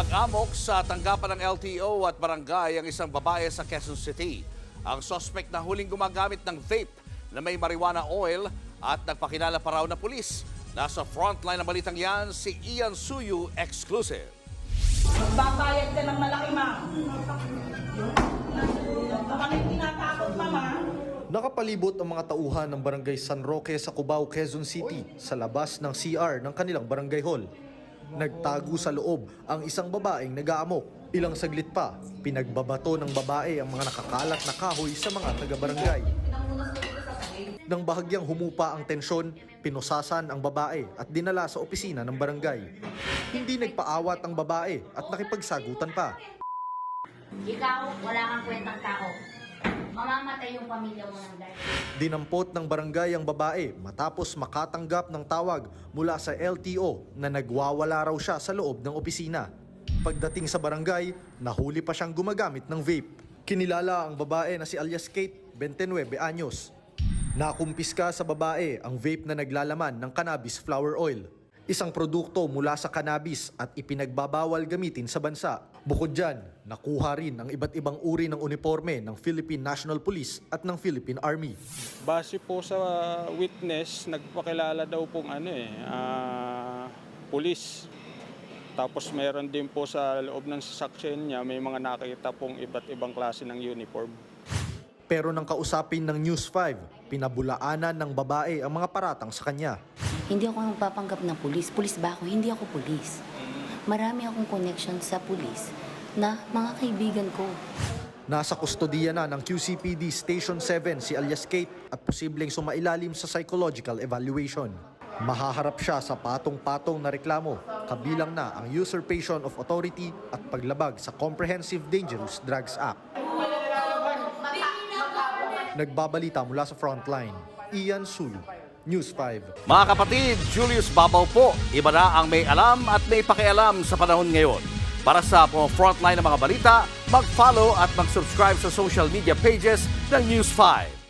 Nag-amok sa tanggapan ng LTO at barangay ang isang babae sa Quezon City. Ang suspect na huling gumagamit ng vape na may marijuana oil at nagpakilala pa raw na pulis. Nasa frontline ng balitang yan, si Ian Suyu exclusive. Magbabayad ka ng malaki, ma. Kami tinatakot, mama. Nakapalibot ang mga tauhan ng barangay San Roque sa Cubao, Quezon City sa labas ng CR ng kanilang barangay hall. Nagtago sa loob ang isang babaeng nag-aamok. Ilang saglit pa, pinagbabato ng babae ang mga nakakalat na kahoy sa mga taga-barangay. Nang bahagyang humupa ang tensyon, pinusasan ang babae at dinala sa opisina ng barangay. Hindi nagpaawat ang babae at nakipagsagutan pa. Ikaw, wala kang kwentang tao. Mamamatay yung pamilya mo ng dahil. Dinampot ng barangay ang babae matapos makatanggap ng tawag mula sa LTO na nagwawala raw siya sa loob ng opisina. Pagdating sa barangay, nahuli pa siyang gumagamit ng vape. Kinilala ang babae na si alias Kate, 29 anyos. Nakumpiska sa babae ang vape na naglalaman ng cannabis flower oil. Isang produkto mula sa cannabis at ipinagbabawal gamitin sa bansa. Bukod dyan, nakuha rin ang iba't ibang uri ng uniforme ng Philippine National Police at ng Philippine Army. Base po sa witness, nagpakilala daw pong pulis. Tapos meron din po sa loob ng sasakyan niya, may mga nakita pong iba't ibang klase ng uniform. Pero nang kausapin ng News 5, pinabulaanan ng babae ang mga paratang sa kanya. Hindi ako magpapanggap na pulis. Pulis ba ako? Hindi ako pulis. Marami akong connection sa pulis na mga kaibigan ko. Nasa kustodiya na ng QCPD Station 7 si alias Kate at posibleng sumailalim sa psychological evaluation. Mahaharap siya sa patong-patong na reklamo, kabilang na ang usurpation of authority at paglabag sa Comprehensive Dangerous Drugs Act. Nagbabalita mula sa frontline, Ian Suyu, News 5. Mga kapatid, Julius Babaw po. Iba na ang may alam at may pakialam sa panahon ngayon. Para sa frontline ng mga balita, mag-follow at mag-subscribe sa social media pages ng News 5.